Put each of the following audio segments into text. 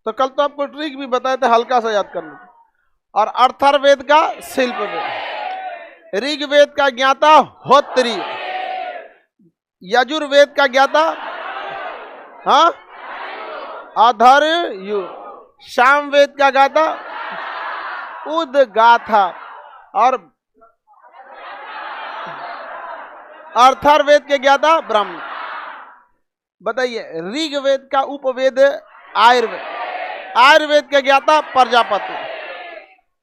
तो कल तो आपको ट्रिक भी बताए थे, हल्का सा याद करना। और अर्थर्वेद का शिल्प वेद, ऋग्वेद का ज्ञाता होत्री, यजुर्वेद का ज्ञाता हाँ अधर्यु, सामवेद का ज्ञाता उदगाथा, और अर्थर्वेद के ज्ञाता ब्रह्म। बताइए, ऋग्वेद का उपवेद आयुर्वेद, आयुर्वेद के ज्ञाता प्रजापति,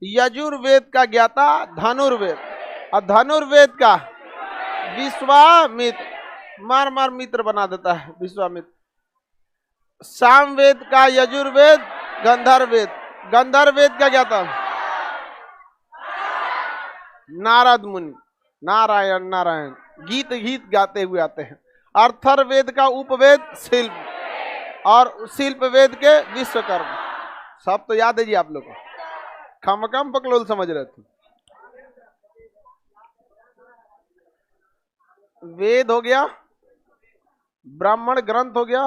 यजुर्वेद का ज्ञाता धनुर्वेद, और धनुर्वेद का विश्वामित्र, मार मार मित्र बना देता है विश्वामित्र। सामवेद का यजुर्वेद गंधर्वेद, गंधर्वेद का ज्ञाता नारद मुनि, नारायण नारायण गीत गीत गाते हुए आते हैं। अर्थर्वेद का उपवेद शिल्प, और शिल्प वेद के विश्वकर्मा। सब तो याद है जी आप लोग को, खमकम पकलोल समझ रहे थे। वेद हो गया, ब्राह्मण ग्रंथ हो गया,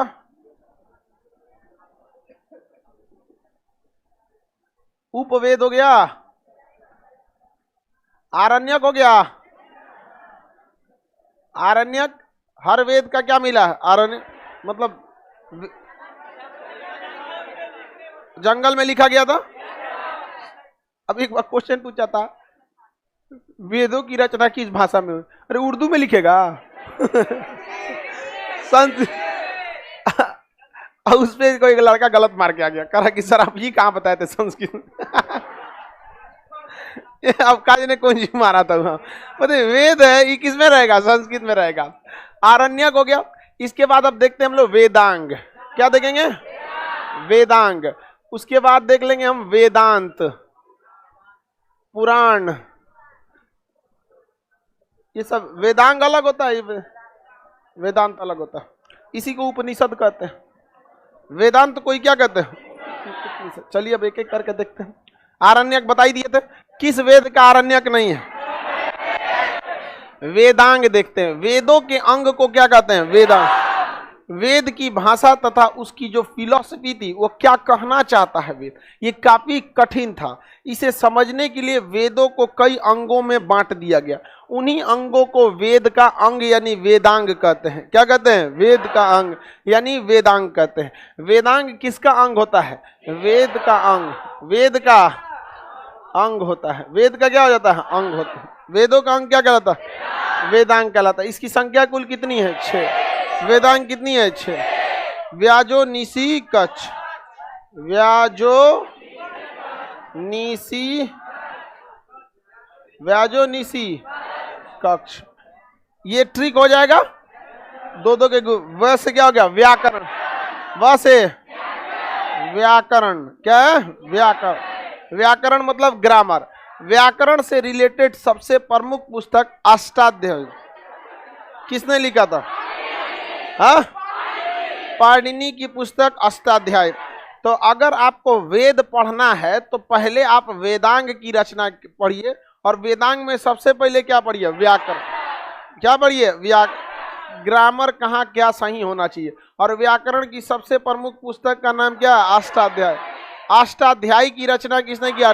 उपवेद हो गया, आरण्यक हो गया। आरण्यक हर वेद का क्या मिला है? आरण्य मतलब जंगल में लिखा गया था। अब एक बार क्वेश्चन पूछा था, वेदों की रचना किस भाषा में हुई? अरे उर्दू में लिखेगा उस पे कोई लड़का गलत मार के आ गया, कहा कि सर आप ये कहाँ बताए थे संस्कृत अब काज ने कौन जी मारा था वहां? मतलब वेद है, ये किस में रहेगा? संस्कृत में रहेगा। आरण्यक हो गया। इसके बाद अब देखते हैं हम लोग वेदांग। क्या देखेंगे? वेदांग। उसके बाद देख लेंगे हम वेदांत, पुराण, ये सब। वेदांग अलग होता है, ये वेदांत अलग होता है। इसी को उपनिषद कहते हैं। वेदांत कोई क्या कहते हैं? चलिए अब एक एक करके देखते हैं। आरण्यक बताई दिए थे, किस वेद का आरण्यक नहीं है? वेदांग देखते हैं। वेदों के अंग को क्या कहते हैं? वेदांग। वेद की भाषा तथा उसकी जो फिलॉसफी थी, वो क्या कहना चाहता है वेद, ये काफी कठिन था। इसे समझने के लिए वेदों को कई अंगों में बांट दिया गया। उन्हीं अंगों को वेद का अंग यानी वेदांग कहते हैं। क्या कहते हैं? वेद का अंग यानी वेदांग कहते हैं। वेदांग किसका अंग होता है? वेद का अंग। वेद का अंग होता है। वेद का क्या हो जाता है? अंग होता है। वेदों का अंग क्या कहलाता है? वेदांग कहलाता है। इसकी संख्या कुल कितनी है? 6। वेदांग कितनी है? 6। व्याजो निसी कच्छ, व्याजो निसी, व्याजो निसी कक्ष। ये ट्रिक हो जाएगा। दो दो के व से क्या हो गया? व्याकरण। व से व्याकरण। क्या है? व्याकरण। व्याकरण मतलब ग्रामर। व्याकरण से रिलेटेड सबसे प्रमुख पुस्तक अष्टाध्यायी किसने लिखा था? हाँ, पाणिनि की पुस्तक अष्टाध्यायी। तो अगर आपको वेद पढ़ना है तो पहले आप वेदांग की रचना पढ़िए, और वेदांग में सबसे पहले क्या पढ़िए? व्याकरण। क्या पढ़िए? ग्रामर कहाँ क्या सही होना चाहिए। और व्याकरण की सबसे प्रमुख पुस्तक का नाम क्या है? अष्टाध्यायी। अष्टाध्यायी की रचना किसने किया?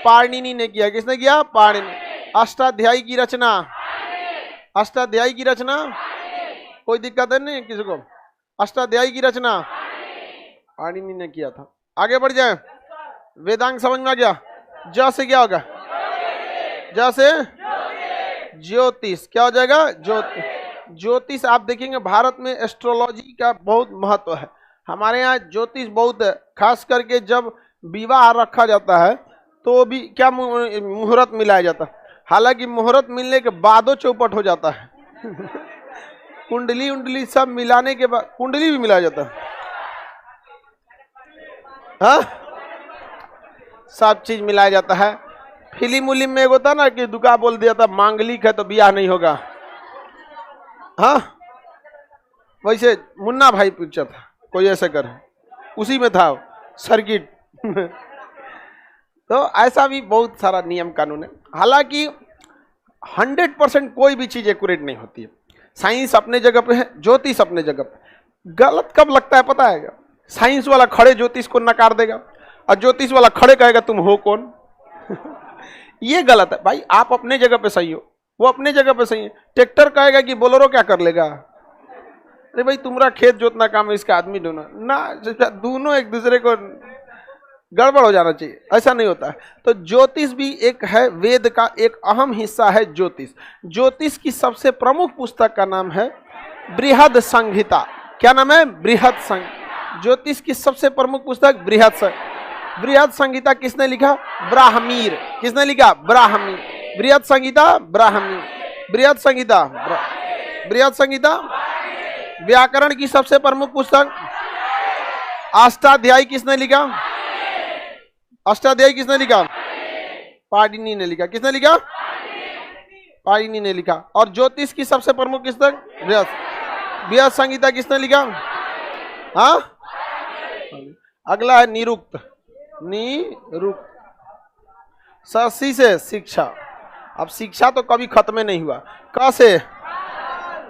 पाणिनि ने किया। किसने किया? पाणिनि। अष्टाध्यायी की रचना, अष्टाध्यायी की रचना कोई दिक्कत है नहीं किसी को? अष्टाध्यायी की रचना पाणिनि ने किया था। आगे बढ़ जाए। वेदांग समझ में आ गया? ज से क्या होगा? ज से ज्योतिष। क्या हो जाएगा? ज्योतिष। ज्योतिष आप देखेंगे भारत में एस्ट्रोलॉजी का बहुत महत्व है। हमारे यहाँ ज्योतिष बहुत है। खास करके जब विवाह रखा जाता है तो भी क्या मुहूर्त मिलाया जाता है। हालांकि मुहूर्त मिलने के बाद चौपट हो जाता है कुंडली उंडली सब मिलाने के बाद कुंडली भी मिलाया जाता है। हाँ, सब चीज मिलाया जाता है। फिल्म उलिम में एक होता ना कि दुका बोल दिया था मांगलिक है तो ब्याह नहीं होगा। हाँ, वैसे मुन्ना भाई पिक्चर था, कोई ऐसा कर, उसी में था सर्किट तो ऐसा भी बहुत सारा नियम कानून है। हालांकि 100% कोई भी चीज एक्यूरेट नहीं होती है। साइंस अपने जगह पे है, ज्योतिष अपने जगह पे। गलत कब लगता है पता है? साइंस वाला खड़े ज्योतिष को नकार देगा और ज्योतिष वाला खड़े कहेगा तुम हो कौन। ये गलत है भाई, आप अपने जगह पे सही हो, वो अपने जगह पे सही है। ट्रैक्टर कहेगा कि बोलेरो क्या कर लेगा, अरे भाई तुम्हारा खेत जोतना काम है, इसका आदमी ढूंढना ना, दोनों एक दूसरे को गड़बड़ हो जाना चाहिए, ऐसा नहीं होता है। तो ज्योतिष भी एक है, वेद का एक अहम हिस्सा है ज्योतिष। ज्योतिष की सबसे प्रमुख पुस्तक का नाम है बृहद संहिता। क्या नाम है? बृहद संहिता। ज्योतिष की सबसे प्रमुख पुस्तक बृहद संहिता। बृहद संहिता किसने लिखा? ब्राह्मीर। किसने लिखा? ब्राह्मीर। बृहद संहिता ब्राह्मीर। बृहद संहिता बृहद संहिता। व्याकरण की सबसे प्रमुख पुस्तक अष्टाध्यायी किसने लिखा? अष्टाध्यायी किसने लिखा? पाणिनि ने लिखा। किसने लिखा? पाणिनि ने लिखा। और ज्योतिष की सबसे प्रमुख पुस्तक बृहद संहिता किसने लिखा? हाँ, अगला है निरुक्त। निरुक्त सी से शिक्षा। अब शिक्षा तो कभी खत्म नहीं हुआ। क से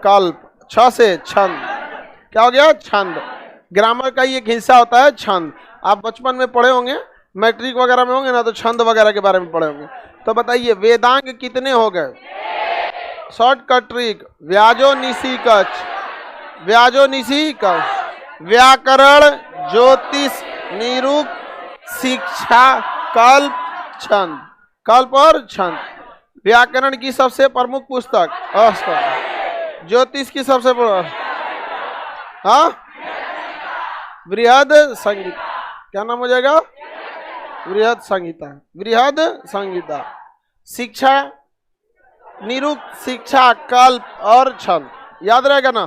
कल्प, छ से छंद। क्या हो गया? छंद। ग्रामर का ही एक हिस्सा होता है छंद। आप बचपन में पढ़े होंगे, मैट्रिक वगैरह में होंगे ना, तो छंद वगैरह के बारे में पढ़े होंगे। तो बताइए वेदांग कितने हो गए? शॉर्टकट ट्रिक, व्याजो निशी कच, व्याजो निशी कच, व्याकरण, ज्योतिष, निरुक्त, शिक्षा, कल्प, छंद। कल्प और छंद। व्याकरण की सबसे प्रमुख पुस्तक अष्टाध्यायी। ज्योतिष की सबसे प्रमुख, हाँ, बृहद संहिता। क्या नाम हो जाएगा? बृहद संहिता। बृहद संहिता। शिक्षा, निरुक्त, शिक्षा, कल्प और छंद। याद रहेगा ना?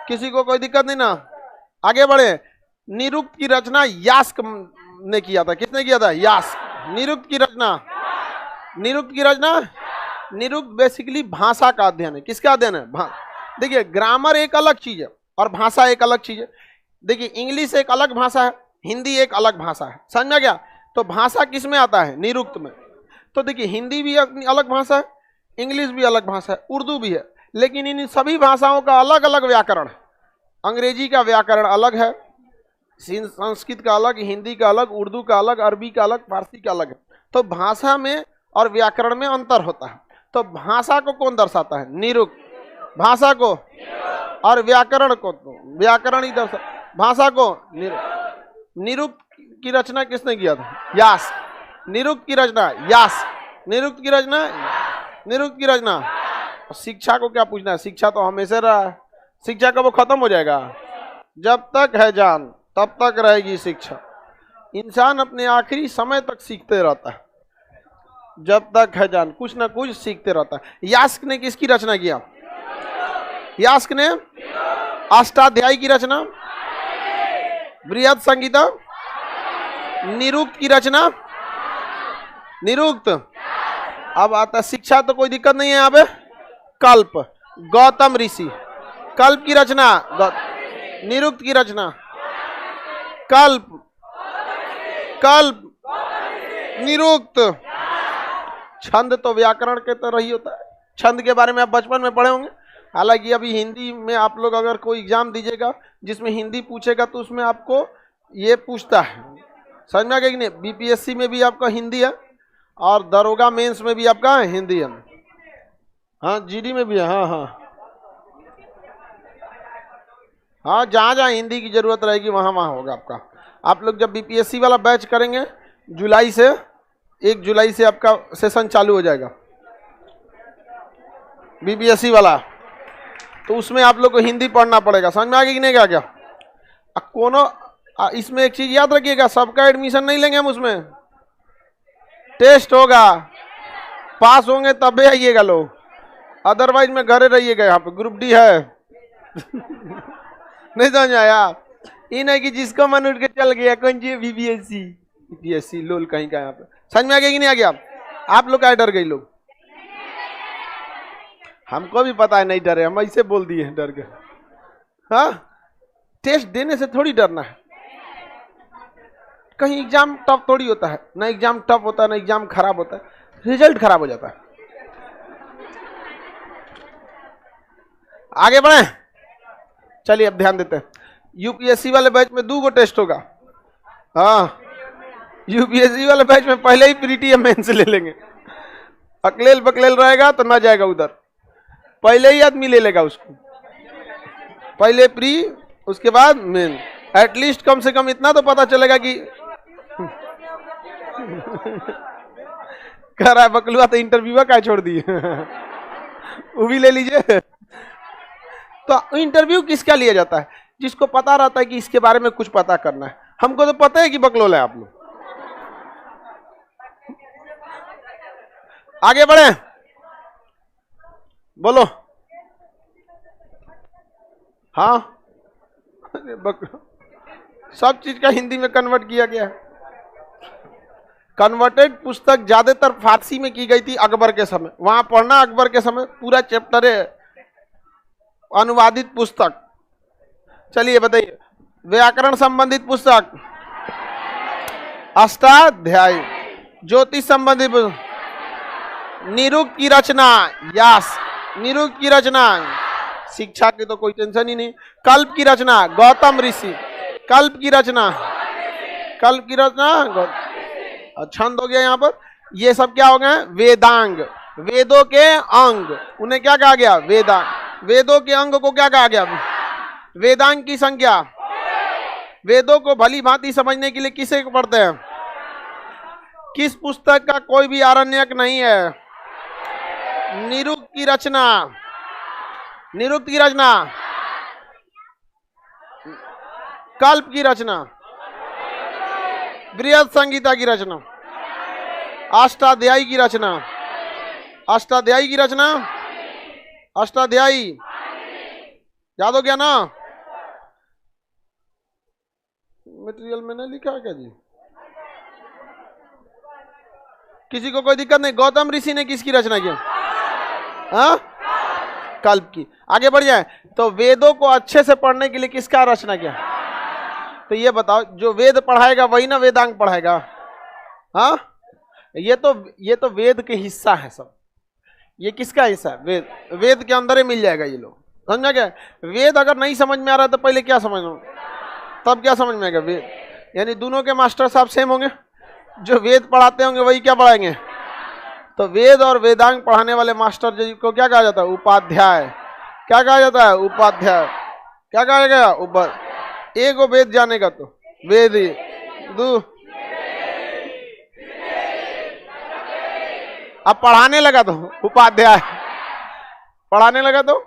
किसी को कोई दिक्कत नहीं ना? आगे बढ़े। निरुक्त की रचना यास्क ने किया था। किसने किया था? यास्क। निरुक्त की रचना, निरुक्त की रचना, निरुक्त बेसिकली भाषा का अध्ययन है। किसका अध्ययन है? देखिए ग्रामर एक अलग चीज है और भाषा एक अलग चीज है। देखिए इंग्लिश एक अलग भाषा है, हिंदी एक अलग भाषा है। समझा गया? तो भाषा किस में आता है? निरुक्त में। तो देखिए हिंदी भी अलग भाषा है, इंग्लिश भी अलग भाषा है, उर्दू भी है, लेकिन इन सभी भाषाओं का अलग अलग व्याकरण है। अंग्रेजी का व्याकरण अलग है, संस्कृत का अलग, हिंदी का अलग, उर्दू का अलग, अरबी का अलग, फारसी का अलग है। तो भाषा में और व्याकरण में अंतर होता है। तो भाषा को कौन दर्शाता है? निरुक्त। भाषा को और व्याकरण को, व्याकरण ही दर्शा, भाषा को निरुक्त। निरुक्त की रचना किसने किया था? यास। निरुक्त की रचना यास। निरुक्त की रचना, निरुक्त की रचना। शिक्षा को क्या पूछना है? शिक्षा तो हमेशा रहा है। शिक्षा कब खत्म हो जाएगा? जब तक है जान तब तक रहेगी शिक्षा। इंसान अपने आखिरी समय तक सीखते रहता है। जब तक है जान कुछ ना कुछ सीखते रहता है। यास्क ने किसकी रचना किया? यास्क ने अष्टाध्यायी की रचना, बृहद संहिता। निरुक्त की रचना, निरुक्त। अब आता शिक्षा तो कोई दिक्कत नहीं है। यहाँ पे कल्प, गौतम ऋषि। कल्प की रचना, निरुक्त की रचना, कल्प, कल्प, निरुक्त। छंद तो व्याकरण के तरह ही होता है। छंद के बारे में आप बचपन में पढ़े होंगे। हालांकि अभी हिंदी में आप लोग अगर कोई एग्जाम दीजिएगा जिसमें हिंदी पूछेगा तो उसमें आपको ये पूछता है, समझ में आ गया कि नहीं? बीपीएससी में भी आपका हिंदी है और दरोगा मेंस में भी आपका हिंदी है। हाँ, जीडी में भी है। हाँ हाँ हाँ, जहाँ जहाँ हिंदी की जरूरत रहेगी वहाँ वहाँ होगा आपका। आप लोग जब बीपीएससी वाला बैच करेंगे जुलाई से, 1 जुलाई से आपका सेशन चालू हो जाएगा बीपीएससी वाला, तो उसमें आप लोग को हिंदी पढ़ना पड़ेगा। समझ में आ गया कि नहीं? क्या कोनो इसमें एक चीज याद रखिएगा, सबका एडमिशन नहीं लेंगे हम। उसमें टेस्ट होगा, पास होंगे तबे आइएगा लोग, अदरवाइज में घरे रहिएगा। यहाँ पे ग्रुप डी है। नहीं समझ आया? ये नहीं कि जिसको मन उठ के चल गया कौन सी बीपीएससी, बीपीएससी लोल कहीं का। यहाँ पे समझ में आ गया कि नहीं आ गया? आप लोग क्या डर गए लोग? हमको भी पता है नहीं डरे, हम ऐसे बोल दिए डर गए। हाँ, टेस्ट देने से थोड़ी डरना है। कहीं एग्जाम टफ थोड़ी होता है, ना एग्जाम टफ होता है ना एग्जाम खराब होता है, रिजल्ट खराब हो जाता है। आगे बढ़े, चलिए अब ध्यान देते हैं। यूपीएससी वाले बैच में 2 गो टेस्ट होगा। हाँ, यूपीएससी वाले बैच में पहले ही प्रीटी मेंस ले लेंगे। अकलेल बकलेल रहेगा तो ना जाएगा उधर, पहले ही आदमी ले लेगा उसको, पहले प्री उसके बाद मेन। एटलीस्ट कम से कम इतना तो पता चलेगा कि कह रहा है बकलुआ तो इंटरव्यू का छोड़ दिए। वो भी ले लीजिए। तो इंटरव्यू किसका लिया जाता है? जिसको पता रहता है कि इसके बारे में कुछ पता करना है। हमको तो पता है कि बकलोल है आप लोग। आगे बढ़े, बोलो। हाँ, सब चीज का हिंदी में कन्वर्ट किया गया है। कन्वर्टेड पुस्तक ज्यादातर फारसी में की गई थी अकबर के समय, वहां पढ़ना अकबर के समय पूरा चैप्टर है अनुवादित पुस्तक। चलिए बताइए, व्याकरण संबंधित पुस्तक अष्टाध्यायी, ज्योतिष संबंधित निरुक्त की रचना, यस निरुक्त की रचना, शिक्षा की तो कोई टेंशन ही नहीं। कल्प की रचना गौतम ऋषि, कल्प की रचना, कल्प की रचना छंद हो गया। यहाँ पर ये सब क्या हो गए? वेदांग, वेदों के अंग, उन्हें क्या कहा गया? वेदांग। वेदों के अंग को क्या कहा गया? वेदांग की संख्या। वेदों को भली भांति समझने के लिए किसे पढ़ते हैं? किस पुस्तक का कोई भी आरण्यक नहीं है? निरुक्त की रचना, निरुक्त की रचना, कल्प की रचना, बृहद संहिता की रचना, अष्टाध्यायी की रचना, अष्टाध्यायी की रचना, अष्टाध्यायी याद हो गया ना? मटेरियल में नहीं लिखा है क्या जी? किसी को कोई दिक्कत नहीं? गौतम ऋषि ने किसकी रचना की? हाँ, कल्प की। आगे बढ़ जाए तो वेदों को अच्छे से पढ़ने के लिए किसका रचना किया? तो ये बताओ, जो वेद पढ़ाएगा वही ना वेदांग पढ़ाएगा। हाँ, ये तो वेद के हिस्सा है सब। ये किसका हिस्सा है? वेद। वेद के अंदर ही मिल जाएगा ये लोग, समझा क्या? वेद अगर नहीं समझ में आ रहा है तो पहले क्या समझना, तब क्या समझ में आएगा? वेद। यानी दोनों के मास्टर साहब सेम होंगे, जो वेद पढ़ाते होंगे वही क्या पढ़ाएंगे? तो वेद और वेदांग पढ़ाने वाले मास्टर जी को क्या कहा जाता है? उपाध्याय। क्या कहा जाता है? उपाध्याय। क्या कहा गया? एक को वेद जानेगा तो वेद, दो अब पढ़ाने लगा तो उपाध्याय, पढ़ाने लगा तो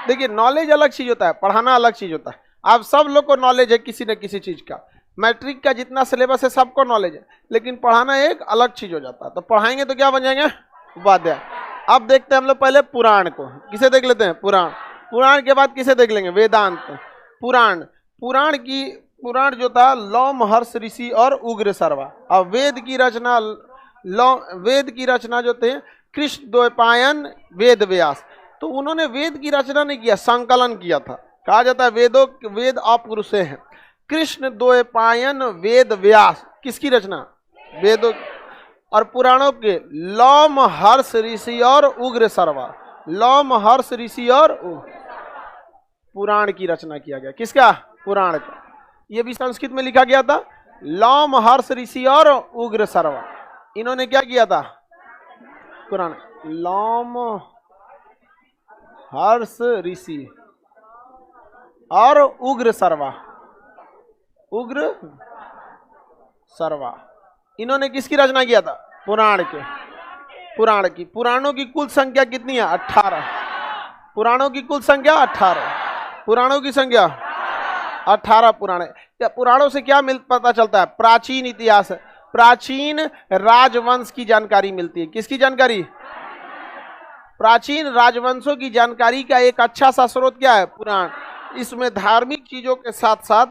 देखिए, नॉलेज अलग चीज होता है, पढ़ाना अलग चीज होता है। आप सब लोग को नॉलेज है किसी न किसी चीज का, मैट्रिक का जितना सिलेबस है सबको नॉलेज है, लेकिन पढ़ाना एक अलग चीज हो जाता है। तो पढ़ाएंगे तो क्या बन जाएंगे? उपाध्याय। अब देखते हैं हम लोग पहले पुराण को, किसे देख लेते हैं? पुराण। पुराण के बाद किसे देख लेंगे? वेदांत। पुराण, पुराण जो था लौम हर्ष ऋषि और उग्र सर्वा। अब वेद की रचना, वेद की रचना जो थे कृष्ण द्वैपायन वेद व्यास। तो उन्होंने वेद की रचना नहीं किया, संकलन किया था। कहा जाता है वेद अपरुषे हैं। कृष्ण द्वैपायन वेद व्यास किसकी रचना? वेदों। और पुराणों के लौम हर्ष ऋषि और उग्र सर्वा, लौम हर्ष ऋषि और पुराण की रचना किया गया। किसका? पुराण का। ये भी संस्कृत में लिखा गया था, लौम हर्ष ऋषि और उग्र सर्वा। इन्होंने क्या किया था? पुराण। लौम हर्ष ऋषि और उग्र सर्वा, उग्र सर्वा, इन्होंने किसकी रचना किया था? पुराण के। पुराण की। पुराणों की कुल संख्या कितनी है? 18। पुराणों की कुल संख्या 18। पुराणों की संख्या 18 पुराण। पुराणों से क्या पता चलता है? प्राचीन इतिहास, प्राचीन राजवंश की जानकारी मिलती है। किसकी जानकारी? प्राचीन राजवंशों की जानकारी का एक अच्छा सा स्रोत क्या है? पुराण। इसमें धार्मिक चीजों के साथ साथ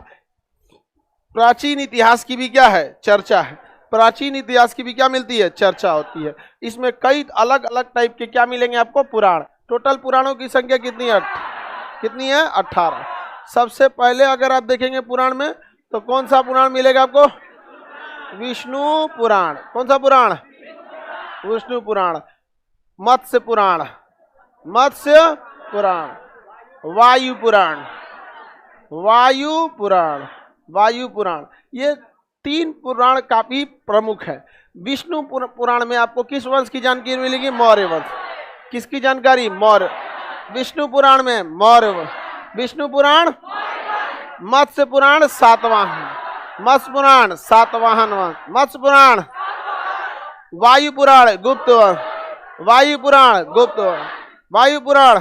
प्राचीन इतिहास की भी क्या है? चर्चा है। प्राचीन इतिहास की भी क्या मिलती है? चर्चा होती है। इसमें कई अलग अलग टाइप के क्या मिलेंगे आपको? पुराण। टोटल पुराणों की संख्या कितनी है? कितनी है? 18। सबसे पहले अगर आप देखेंगे पुराण में तो कौन सा पुराण मिलेगा आपको? विष्णु पुराण। कौन सा पुराण? विष्णु पुराण। मत्स्य पुराण, मत्स्य पुराण। वायु पुराण, वायु पुराण, वायु पुराण, ये 3 पुराण काफी प्रमुख है। विष्णु पुराण में आपको किस वंश की जानकारी मिलेगी? मौर्य वंश। किसकी जानकारी? मौर्य। विष्णु पुराण में मौर्य वंश। विष्णु पुराण, मत्स्य पुराण सातवाहन, मत्स्य पुराण सातवाहन वंश, मत्स्य पुराण, वायु पुराण गुप्त वंश, वायु पुराण गुप्त वंश, वायु पुराण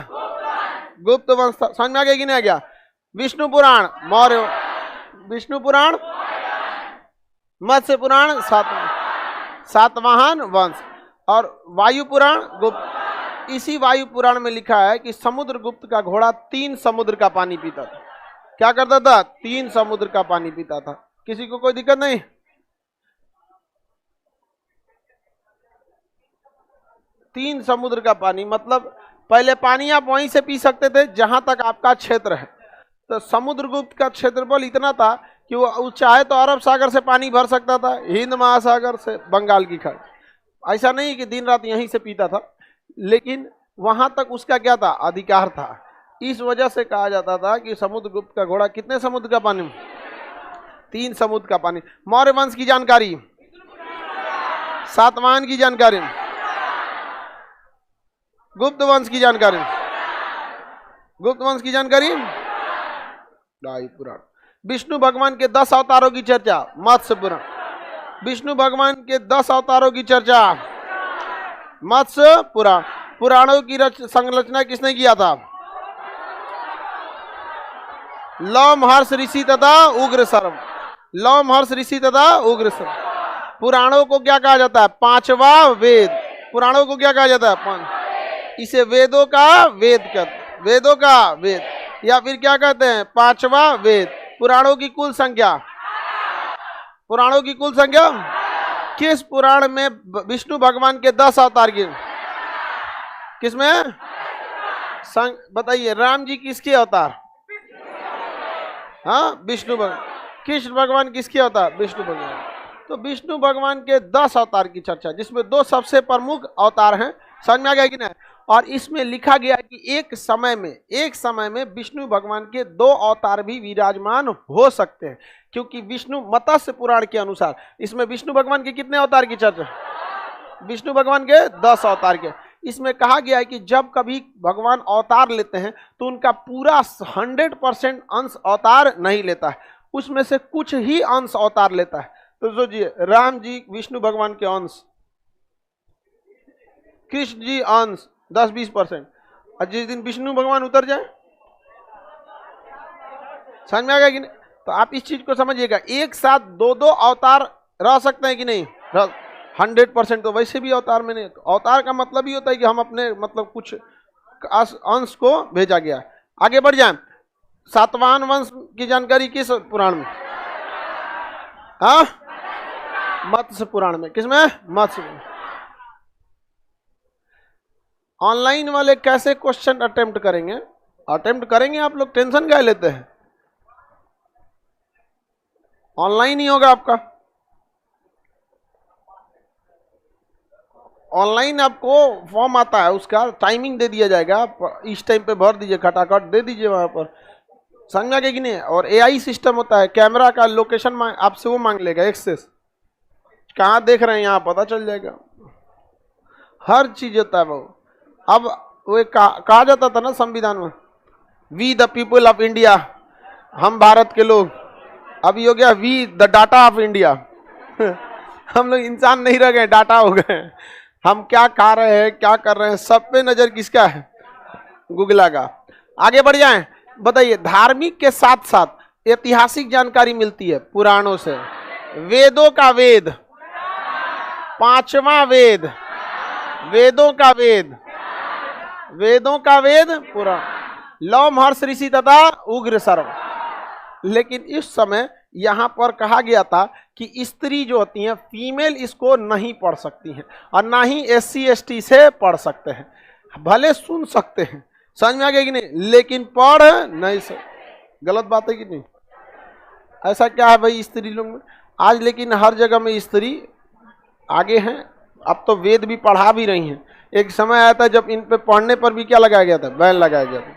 गुप्त वंश। समझ में आ गया कि नहीं आ गया? विष्णु पुराण मौर्य, विष्णु पुराण, मत्स्य पुराण सातवाहन वंश, और वायु पुराण गुप्त। इसी वायु पुराण में लिखा है कि समुद्रगुप्त का घोड़ा 3 समुद्र का पानी पीता था। क्या करता था? 3 समुद्र का पानी पीता था। किसी को कोई दिक्कत नहीं? 3 समुद्र का पानी मतलब पहले पानी आप वहीं से पी सकते थे जहां तक आपका क्षेत्र है। तो समुद्रगुप्त का क्षेत्रफल इतना था कि वो चाहे तो अरब सागर से पानी भर सकता था, हिंद महासागर से, बंगाल की खाड़ी। ऐसा नहीं कि दिन रात यहीं से पीता था, लेकिन वहां तक उसका क्या था? अधिकार था। इस वजह से कहा जाता था कि समुद्रगुप्त का घोड़ा कितने समुद्र का पानी? 3 समुद्र का पानी। मौर्य वंश की जानकारी, सातवाहन की जानकारी, गुप्त वंश की जानकारी, गुप्त वंश की जानकारी, वायु पुराण। विष्णु भगवान के 10 अवतारों की चर्चा, मत्स्य पुराण। विष्णु भगवान के 10 अवतारों की चर्चा, मत्स्य पुराण। पुराणों की संरचना किसने किया था? लौ महर्ष ऋषि तथा उग्रसर्व, लौ महर्ष ऋषि तथा उग्रसर्व। पुराणों को क्या कहा जाता है? 5वां वेद। पुराणों को क्या कहा जाता है? इसे वेदों का वेद कहते, वेदों का वेद, या फिर क्या कहते हैं? 5वां वेद। पुराणों की कुल संख्या, पुराणों की कुल संख्या। किस पुराण में विष्णु भगवान के 10 अवतार की? किसमें? बताइए, राम जी किसके अवतार? हाँ, विष्णु भगवान। कृष्ण भगवान किसके अवतार? विष्णु भगवान। तो विष्णु भगवान के 10 अवतार की चर्चा, जिसमें 2 सबसे प्रमुख अवतार हैं। समझ में आ गया कि नहीं? और इसमें लिखा गया कि एक समय में विष्णु भगवान के 2 अवतार भी विराजमान हो सकते हैं, क्योंकि विष्णु मत्स्य पुराण के अनुसार इसमें विष्णु भगवान के कितने अवतार की चर्चा? विष्णु भगवान के 10 अवतार के। इसमें कहा गया है कि जब कभी भगवान अवतार लेते हैं तो उनका पूरा 100% अंश अवतार नहीं लेता है, उसमें से कुछ ही अंश अवतार लेता है। तो सोचिए, राम जी विष्णु भगवान के अंश, कृष्ण जी अंश 10-20%, और जिस दिन विष्णु भगवान उतर जाए, समझ में आ गया कि नहीं? तो आप इस चीज को समझिएगा, एक साथ 2-2 अवतार रह सकते हैं कि नहीं? 100% तो वैसे भी अवतार में नहीं। अवतार का मतलब ही होता है कि हम अपने मतलब कुछ अंश को भेजा गया। आगे बढ़ जाए, सातवाहन वंश की जानकारी किस पुराण में? हाँ, मत्स्य पुराण में। किसमें? मत्स्य। ऑनलाइन वाले कैसे क्वेश्चन अटेम्प्ट करेंगे? अटेम्प्ट करेंगे आप लोग, टेंशन क्या लेते हैं? ऑनलाइन ही होगा आपका। ऑनलाइन आपको फॉर्म आता है, उसका टाइमिंग दे दिया जाएगा, इस टाइम पे भर दीजिए, खटाखट दे दीजिए वहां पर। समझा कि नहीं? और एआई सिस्टम होता है, कैमरा का लोकेशन आपसे वो मांग लेगा, एक्सेस कहाँ देख रहे हैं यहाँ पता चल जाएगा, हर चीज होता है वो। अब वो कहा जाता था ना संविधान में, we the people of India, हम भारत के लोग। अभी हो गया we the data of India. हम लोग इंसान नहीं रह गए, डाटा हो गए। हम क्या खा रहे हैं, क्या कर रहे हैं, सब पे नजर किसका है? गूगल का। आगे बढ़ जाएं, बताइए, धार्मिक के साथ साथ ऐतिहासिक जानकारी मिलती है पुराणों से। वेदों का वेद, 5वां वेद, वेदों का वेद, वेदों का वेद पुराण, लौ महर्ष ऋषि तथा उग्रसर्व। लेकिन इस समय यहां पर कहा गया था कि स्त्री जो होती हैं, फीमेल इसको नहीं पढ़ सकती हैं, और ना ही SC ST से पढ़ सकते हैं। भले सुन सकते हैं, समझ में आ गया कि नहीं, लेकिन पढ़ नहीं सकते। गलत बात है कि नहीं? ऐसा क्या है भाई स्त्री लोग में आज? लेकिन हर जगह में स्त्री आगे हैं। अब तो वेद भी पढ़ा भी रही हैं। एक समय आया था जब इन पे पढ़ने पर भी क्या लगाया गया था? बैन लगाया गया था।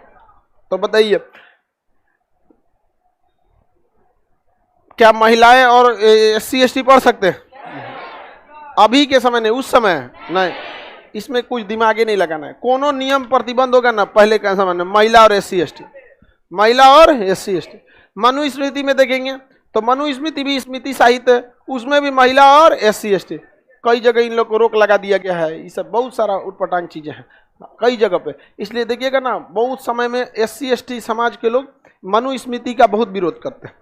तो बताइए, क्या महिलाएं और SC ST पढ़ सकते हैं? अभी के समय नहीं, उस समय नहीं। इसमें कुछ दिमाग ही नहीं लगाना है। कोनो नियम प्रतिबंध होगा ना, पहले का समय में महिला और SC ST, महिला और SC ST। मनुस्मृति में देखेंगे तो मनुस्मृति भी स्मृति साहित्य है, उसमें भी महिला और SC ST। कई जगह इन लोग को रोक लगा दिया गया है। ये सब बहुत सारा उटपटांग चीजें हैं कई जगह पे। इसलिए देखिएगा ना, बहुत समय में SC ST समाज के लोग मनुस्मृति का बहुत विरोध करते हैं।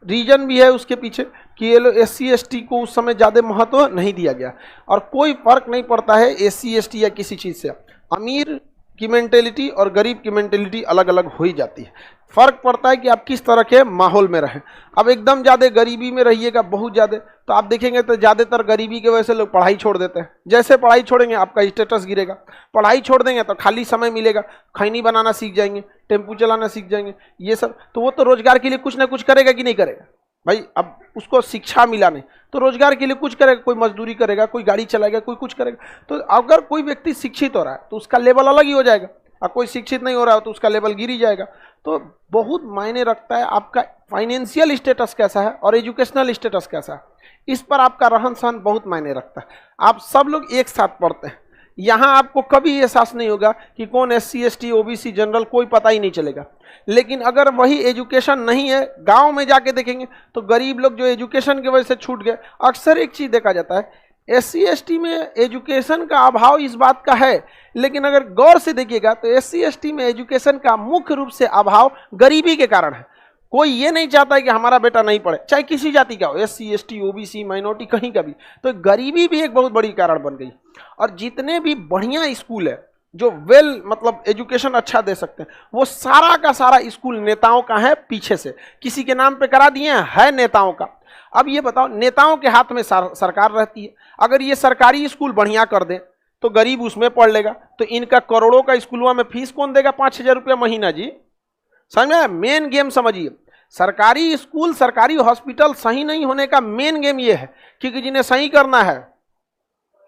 रीजन भी है उसके पीछे कि ये लोग SC ST को उस समय ज़्यादा महत्व नहीं दिया गया, और कोई फर्क नहीं पड़ता है SC ST या किसी चीज़ से। अमीर की मेंटेलिटी और गरीब की मेंटेलिटी अलग अलग हो ही जाती है। फर्क पड़ता है कि आप किस तरह के माहौल में रहें। अब एकदम ज़्यादा गरीबी में रहिएगा, बहुत ज़्यादा, तो आप देखेंगे तो ज़्यादातर गरीबी की वजह से लोग पढ़ाई छोड़ देते हैं। जैसे पढ़ाई छोड़ेंगे आपका स्टेटस गिरेगा, पढ़ाई छोड़ देंगे तो खाली समय मिलेगा, खैनी बनाना सीख जाएंगे, टेम्पू चलाना सीख जाएंगे, ये सब। तो वो तो रोजगार के लिए कुछ ना कुछ करेगा कि नहीं करेगा भाई? अब उसको शिक्षा मिला नहीं तो रोजगार के लिए कुछ करेगा, कोई मजदूरी करेगा, कोई गाड़ी चलाएगा, कोई कुछ करेगा। तो अगर कोई व्यक्ति शिक्षित हो रहा है तो उसका लेवल अलग ही हो जाएगा, और कोई शिक्षित नहीं हो रहा है तो उसका लेवल गिर ही जाएगा। तो बहुत मायने रखता है आपका फाइनेंशियल स्टेटस कैसा है और एजुकेशनल स्टेटस कैसा है, इस पर आपका रहन सहन बहुत मायने रखता है। आप सब लोग एक साथ पढ़ते हैं, यहाँ आपको कभी एहसास नहीं होगा कि कौन SC ST OBC जनरल, कोई पता ही नहीं चलेगा। लेकिन अगर वही एजुकेशन नहीं है, गांव में जाके देखेंगे तो गरीब लोग जो एजुकेशन की वजह से छूट गए, अक्सर एक चीज़ देखा जाता है, SC ST में एजुकेशन का अभाव इस बात का है, लेकिन अगर गौर से देखिएगा तो SC ST में एजुकेशन का मुख्य रूप से अभाव गरीबी के कारण है। कोई ये नहीं चाहता है कि हमारा बेटा नहीं पढ़े, चाहे किसी जाति का हो, SC ST OBC माइनॉरिटी कहीं का भी। तो गरीबी भी एक बहुत बड़ी कारण बन गई। और जितने भी बढ़िया स्कूल है जो मतलब एजुकेशन अच्छा दे सकते हैं, वो सारा का सारा स्कूल नेताओं का है, पीछे से किसी के नाम पे करा दिए है नेताओं का। अब ये बताओ, नेताओं के हाथ में सरकार रहती है, अगर ये सरकारी स्कूल बढ़िया कर दें तो गरीब उसमें पढ़ लेगा। तो इनका करोड़ों का स्कूलों में फीस कौन देगा? 5,000 रुपया महीना जी। समझ में? मेन गेम समझिए, सरकारी स्कूल सरकारी हॉस्पिटल सही नहीं होने का मेन गेम ये है, क्योंकि जिन्हें सही करना है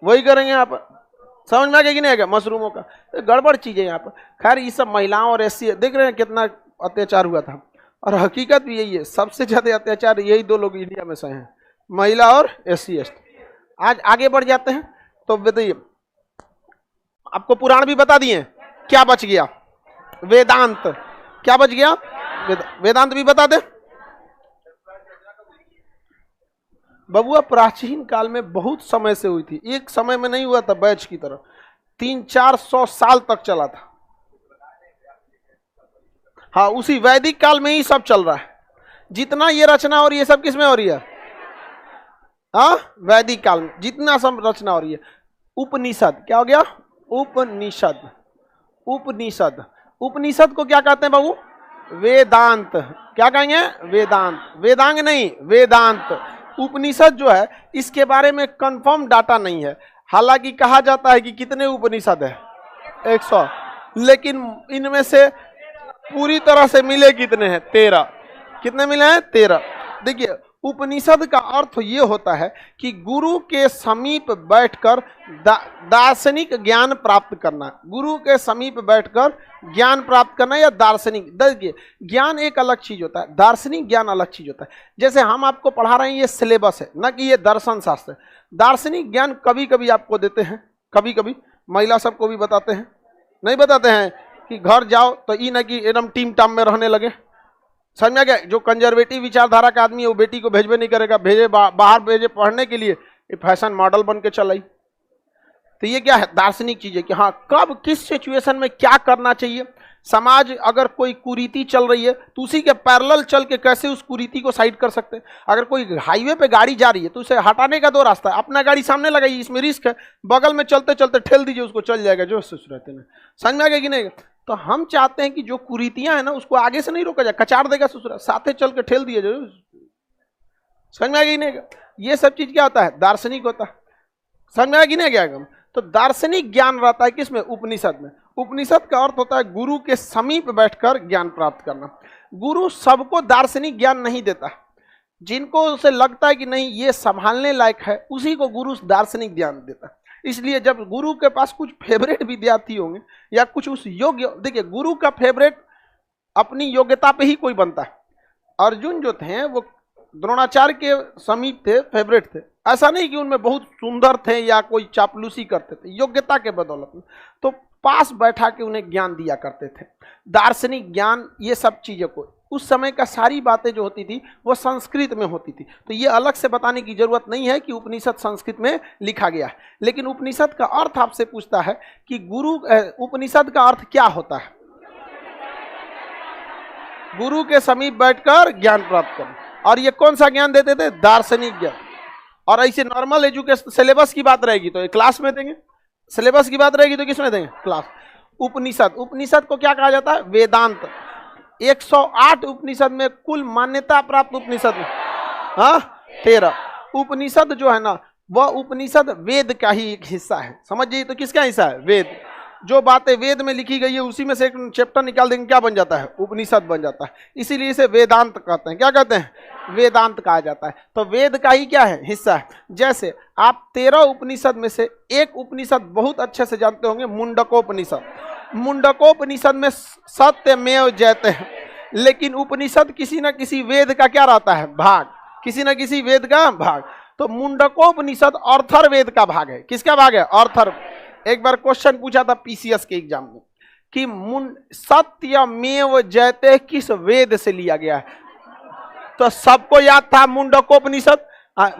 वही करेंगे। आप समझ में आ गया कि नहीं आएगा? मशरूमों का तो गड़बड़ चीज है यहाँ पर। खैर, ये सब महिलाओं और SC देख रहे हैं कितना अत्याचार हुआ था, और हकीकत भी यही है, सबसे ज्यादा अत्याचार यही दो लोग इंडिया में सहे हैं, महिला और SC ST। आज आगे बढ़ जाते हैं तो बताइए, आपको पुराण भी बता दिए, क्या बच गया? वेदांत। क्या बच गया? वेदांत भी बता दे बबुआ। प्राचीन काल में बहुत समय से हुई थी, एक समय में नहीं हुआ था बैच की तरह, 300-400 साल तक चला था। हाँ, उसी वैदिक काल में ही सब चल रहा है। जितना ये रचना और ये सब किस में हो रही है? हाँ, वैदिक काल में जितना सब रचना हो रही है। उपनिषद क्या हो गया? उपनिषद। उपनिषद, उपनिषद को क्या कहते हैं बाबू? वेदांत। क्या कहेंगे? वेदांत। वेदांग नहीं, वेदांत। उपनिषद जो है इसके बारे में कंफर्म डाटा नहीं है, हालांकि कहा जाता है कि कितने उपनिषद है? 100, लेकिन इनमें से पूरी तरह से मिले कितने हैं? 13। कितने मिले हैं? 13। देखिए, उपनिषद का अर्थ ये होता है कि गुरु के समीप बैठकर दार्शनिक ज्ञान प्राप्त करना। गुरु के समीप बैठकर ज्ञान प्राप्त करना या दार्शनिक। देखिए, ज्ञान एक अलग चीज होता है, दार्शनिक ज्ञान अलग चीज होता है। जैसे हम आपको पढ़ा रहे हैं, ये सिलेबस है, न कि ये दर्शन शास्त्र। दार्शनिक ज्ञान कभी कभी आपको देते हैं, कभी कभी महिला सबको भी बताते हैं। नहीं बताते हैं कि घर जाओ तो ई न कि एकदम टीम टाम में रहने लगे। समझ में गया? जो कंजर्वेटिव विचारधारा का आदमी है वो बेटी को भेजबे नहीं करेगा, भेजे बाहर भेजे पढ़ने के लिए, ये फैशन मॉडल बन के चलाई। तो ये क्या है? दार्शनिक चीज है कि हाँ, कब किस सिचुएशन में क्या करना चाहिए। समाज अगर कोई कुरीति चल रही है तो उसी के पैरेलल चल के कैसे उस कुरीति को साइड कर सकते हैं। अगर कोई हाईवे पे गाड़ी जा रही है तो उसे हटाने का दो रास्ता है, अपना गाड़ी सामने लगाइए, इसमें रिस्क है, बगल में चलते चलते ठेल दीजिए, उसको चल जाएगा जो रहते हैं। समझ में आ गया कि नहीं? तो हम चाहते हैं कि जो कुरीतियां है ना उसको आगे से नहीं रोका जाए, कचार देगा ससुरा, साथे चल के ठेल दिए जो। समझ में आ गया कि नहीं? ये सब चीज क्या होता है? दार्शनिक होता है। समझ में आ गया कि नहीं? क्या तो दार्शनिक ज्ञान रहता है किसमें? उपनिषद में। उपनिषद का अर्थ होता है गुरु के समीप बैठकर ज्ञान प्राप्त करना। गुरु सबको दार्शनिक ज्ञान नहीं देता, जिनको उसे लगता है कि नहीं ये संभालने लायक है, उसी को गुरु दार्शनिक ज्ञान देता है। इसलिए जब गुरु के पास कुछ फेवरेट विद्यार्थी होंगे या कुछ उस योग्य, देखिए गुरु का फेवरेट अपनी योग्यता पे ही कोई बनता है। अर्जुन जो थे वो द्रोणाचार्य के समीप थे, फेवरेट थे। ऐसा नहीं कि उनमें बहुत सुंदर थे या कोई चापलूसी करते थे, योग्यता के बदौलत में। तो पास बैठा के उन्हें ज्ञान दिया करते थे, दार्शनिक ज्ञान, ये सब चीज़ों को। उस समय का सारी बातें जो होती थी वो संस्कृत में होती थी। तो ये अलग से बताने की जरूरत नहीं है कि उपनिषद संस्कृत में लिखा गया है। लेकिन उपनिषद का अर्थ आपसे पूछता है कि गुरु, उपनिषद का अर्थ क्या होता है? गुरु के समीप बैठकर ज्ञान प्राप्त करना। और ये कौन सा ज्ञान देते थे? दार्शनिक ज्ञान। और ऐसे नॉर्मल एजुकेशन सिलेबस की बात रहेगी तो क्लास में देंगे, सिलेबस की बात रहेगी तो किस में देंगे? क्लास। उपनिषद, उपनिषद को क्या कहा जाता है? वेदांत। 108 उपनिषद में कुल मान्यता प्राप्त उपनिषद में 13 उपनिषद जो है ना, वह उपनिषद वेद का ही एक हिस्सा है। समझिए, तो किसका हिस्सा है? वेद। जो बातें वेद में लिखी गई है उसी में से एक चैप्टर निकाल देंगे, क्या बन जाता है? उपनिषद बन जाता है। इसीलिए इसे वेदांत कहते हैं। क्या कहते हैं? वेदांत कहा जाता है। तो वेद का ही क्या है? हिस्सा है। जैसे आप 13 उपनिषद में से एक उपनिषद बहुत अच्छे से जानते होंगे, मुंडकोपनिषद। मुंडकोपनिषद में सत्यमेव जयते हैं, लेकिन उपनिषद किसी न किसी वेद का क्या रहता है? भाग, किसी न किसी वेद का भाग। तो मुंडकोपनिषद अर्थर्वेद का भाग है। किसका भाग है? अर्थर। एक बार क्वेश्चन पूछा था पीसीएस के एग्जाम में कि सत्यमेव जयते किस वेद से लिया गया है? तो सबको याद था मुंडकोपनिषद,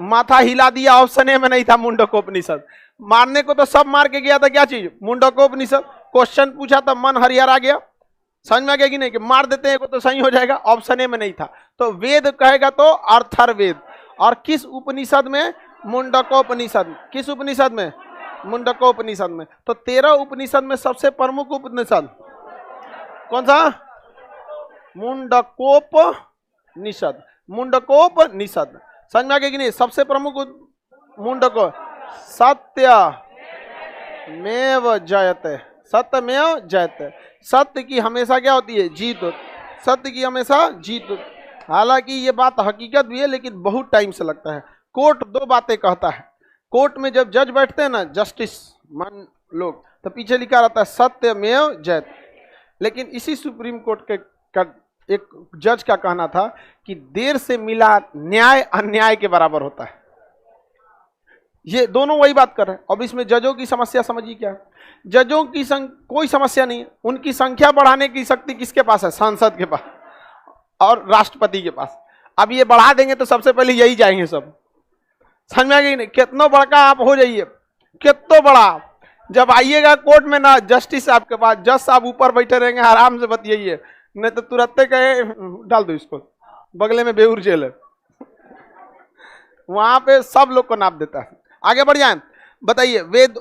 माथा हिला दिया, ऑप्शन ए में नहीं था मुंडकोपनिषद। मारने को तो सब मार के गया था, क्या चीज? मुंडकोपनिषद। क्वेश्चन पूछा था, मन हरिहरा गया। समझ में आ गया कि नहीं कि मार देते हैं को तो सही हो जाएगा? ऑप्शन ए में नहीं था। तो वेद कहेगा तो अर्थर्वेद। और किस उपनिषद में? मुंडकोपनिषद। किस उपनिषद में? मुंडकोपनिषद में। तो 13 उपनिषद में सबसे प्रमुख उपनिषद कौन सा? मुंडकोपनिषद। मुंडकोपनिषद समझ में आ गया कि नहीं? सबसे प्रमुख मुंडको सत्यमेव जयते। सत्यमेव जयते। सत्य की हमेशा क्या होती है? जीत। सत्य की हमेशा जीत। हालांकि ये बात हकीकत भी है, लेकिन बहुत टाइम से लगता है। कोर्ट 2 बातें कहता है। कोर्ट में जब जज बैठते हैं ना, जस्टिस मान लोग, तो पीछे लिखा रहता है सत्यमेव जयते। लेकिन इसी सुप्रीम कोर्ट के एक जज का कहना था कि देर से मिला न्याय अन्याय के बराबर होता है। ये दोनों वही बात कर रहे हैं। अब इसमें जजों की समस्या समझिए क्या है। जजों की कोई समस्या नहीं है। उनकी संख्या बढ़ाने की शक्ति किसके पास है? सांसद के पास और राष्ट्रपति के पास। अब ये बढ़ा देंगे तो सबसे पहले यही जाएंगे सब। समझ में आ गई नहीं? कितना बड़का आप हो जाइए, कितना बड़ा, जब आइएगा कोर्ट में ना, जस्टिस साहब के पास, जज साहब ऊपर बैठे रहेंगे, आराम से बतियाइए, नहीं तो तुरंत कहे डाल दो इसको, बगले में बेऊर जेल है। वहां पे सब लोग को नाप देता है। आगे बढ़ जाए, बताइए वेद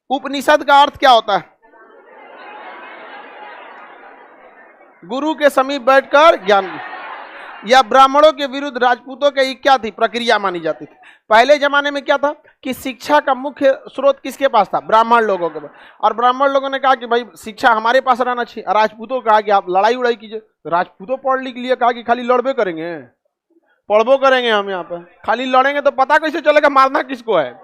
उपनिषद का अर्थ क्या होता है? गुरु के समीप बैठकर ज्ञान। या ब्राह्मणों के विरुद्ध राजपूतों की क्या थी? प्रक्रिया मानी जाती थी। पहले जमाने में क्या था कि शिक्षा का मुख्य स्रोत किसके पास था? ब्राह्मण लोगों के पास। और ब्राह्मण लोगों ने कहा कि भाई शिक्षा हमारे पास रहना चाहिए। राजपूतों को कहा कि आप लड़ाई उड़ाई कीजिए। राजपूतों पढ़ लिख लिए, कहा कि खाली लड़बे करेंगे, पढ़बो करेंगे हम यहाँ पे, खाली लड़ेंगे तो पता कैसे चलेगा मारना किसको है?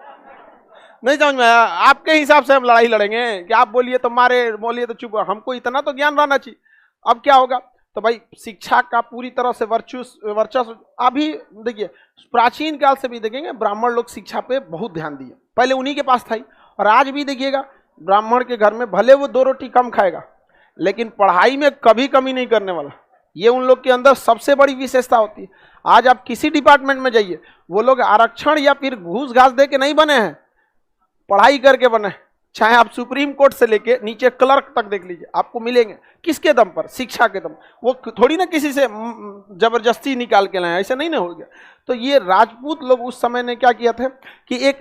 नहीं समझ में आया? आपके हिसाब से हम लड़ाई लड़ेंगे कि आप बोलिए तो मारे, बोलिए तो चुप। हमको इतना तो ज्ञान रहना चाहिए। अब क्या होगा? तो भाई शिक्षा का पूरी तरह से वर्चस्व अभी देखिए, प्राचीन काल से भी देखेंगे ब्राह्मण लोग शिक्षा पे बहुत ध्यान दिए। पहले उन्हीं के पास था ही। और आज भी देखिएगा ब्राह्मण के घर में भले वो 2 रोटी कम खाएगा, लेकिन पढ़ाई में कभी कमी नहीं करने वाला। ये उन लोग के अंदर सबसे बड़ी विशेषता होती है। आज आप किसी डिपार्टमेंट में जाइए, वो लोग आरक्षण या फिर घूस घास दे के नहीं बने हैं, पढ़ाई करके बने। चाहे आप सुप्रीम कोर्ट से लेके नीचे क्लर्क तक देख लीजिए, आपको मिलेंगे। किसके दम पर? शिक्षा के दम। वो थोड़ी ना किसी से जबरदस्ती निकाल के लाए, ऐसे नहीं ना हो गया। तो ये राजपूत लोग उस समय ने क्या किया था कि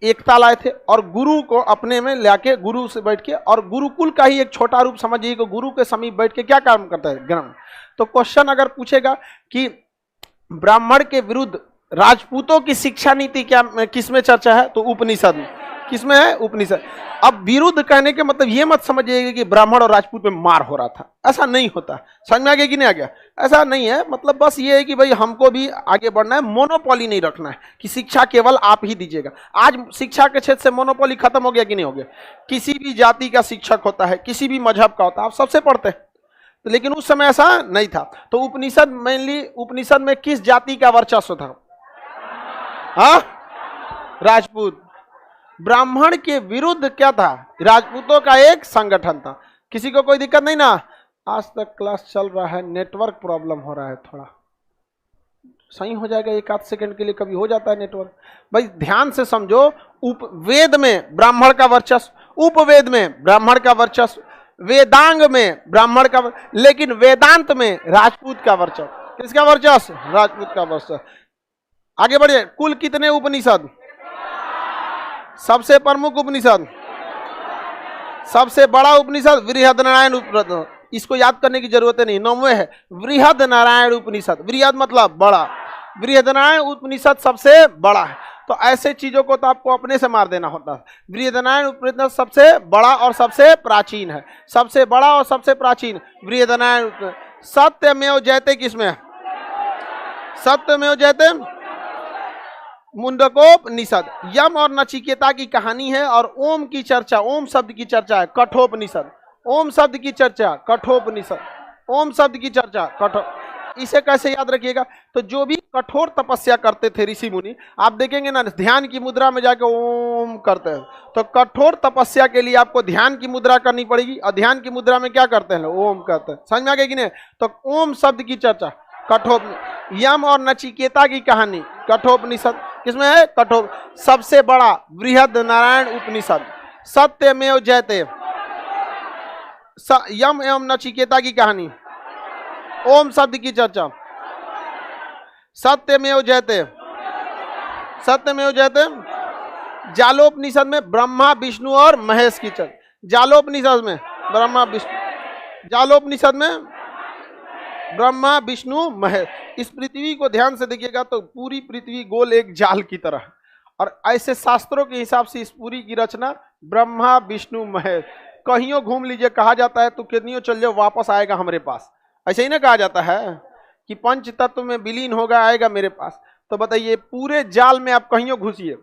एकता लाए थे और गुरु को अपने में लाके, गुरु से बैठ के, और गुरुकुल का ही एक छोटा रूप समझिए कि गुरु के समीप बैठ के क्या काम करता है? ज्ञान। तो क्वेश्चन अगर पूछेगा कि ब्राह्मण के विरुद्ध राजपूतों की शिक्षा नीति क्या किसमें चर्चा है? तो उपनिषद में। किसमें है? उपनिषद। अब विरुद्ध कहने के मतलब ये मत समझिएगा कि ब्राह्मण और राजपूत में मार हो रहा था, ऐसा नहीं होता। समझ में आ गया कि नहीं आ गया? ऐसा नहीं है। मतलब बस ये है कि भाई हमको भी आगे बढ़ना है, मोनोपोली नहीं रखना है कि शिक्षा केवल आप ही दीजिएगा। आज शिक्षा के क्षेत्र से मोनोपोली खत्म हो गया कि नहीं हो गया? किसी भी जाति का शिक्षक होता है, किसी भी मजहब का होता है, आप सबसे पढ़ते हैं। तो लेकिन उस समय ऐसा नहीं था। तो उपनिषद मेनली, उपनिषद में किस जाति का वर्चस्व था? हाँ, राजपूत। ब्राह्मण के विरुद्ध क्या था? राजपूतों का एक संगठन था। किसी को कोई दिक्कत नहीं ना? आज तक क्लास चल रहा है, नेटवर्क प्रॉब्लम हो रहा है, थोड़ा सही हो जाएगा एक आध सेकंड के लिए, कभी हो जाता है नेटवर्क। भाई ध्यान से समझो, उपवेद में ब्राह्मण का वर्चस्व, उपवेद में ब्राह्मण का वर्चस्व, वेदांग में ब्राह्मण का, लेकिन वेदांत में राजपूत का वर्चस्व। किसका वर्चस्व? राजपूत का वर्चस्व। आगे बढ़िए। कुल कितने उपनिषद? सबसे प्रमुख उपनिषद, सबसे बड़ा उपनिषद बृहदनारायण उपनिषद। इसको याद करने की जरूरत नहीं, 9वें है बृहदनारायण उपनिषद। बृहद मतलब बड़ा, बृहदनारायण उपनिषद सबसे बड़ा है। तो ऐसे चीजों को तो आपको अपने से मार देना होता है। बृहदनारायण उपनिषद सबसे बड़ा और सबसे प्राचीन है, सबसे बड़ा और सबसे प्राचीन बृहदनारायण। सत्यमेव जयते किसमें? सत्यमेव जयते मुंडकोपनिषद। यम और नचिकेता की कहानी है और ओम की चर्चा, ओम शब्द की चर्चा है कठोपनिषद। ओम शब्द की चर्चा कठोपनिषद, ओम शब्द की चर्चा कठोर। इसे कैसे याद रखिएगा? तो जो भी कठोर तपस्या करते थे ऋषि मुनि, आप देखेंगे ना ध्यान की मुद्रा में जाके ओम करते हैं, तो कठोर तपस्या के लिए आपको ध्यान की मुद्रा करनी पड़ेगी। और ध्यान की मुद्रा में क्या करते हैं? ओम करते हैं। समझ में आ गया कि नहीं? तो ओम शब्द की चर्चा कठोर। यम और नचिकेता की कहानी कठोपनिषद। किसमें है? कठोर। सबसे बड़ा बृहदनारायण उपनिषद। सत्यमेव जयते, यम एवं नचिकेता की कहानी, ओम शब्द की चर्चा, सत्यमेव जयते, सत्यमेव जयते। जालोपनिषद में ब्रह्मा विष्णु और महेश की चर्चा। जालोपनिषद में ब्रह्मा विष्णु, जालोपनिषद में ब्रह्मा विष्णु महेश। इस पृथ्वी को ध्यान से देखिएगा तो पूरी पृथ्वी गोल एक जाल की तरह, और ऐसे शास्त्रों के हिसाब से इस पूरी की रचना ब्रह्मा विष्णु महेश। कहीं घूम लीजिए, कहा जाता है तो कितनियों चल जाओ वापस आएगा हमारे पास, ऐसे ही ना कहा जाता है कि पंच तत्व में विलीन होगा आएगा मेरे पास। तो बताइए पूरे जाल में आप कहीं घुसिए,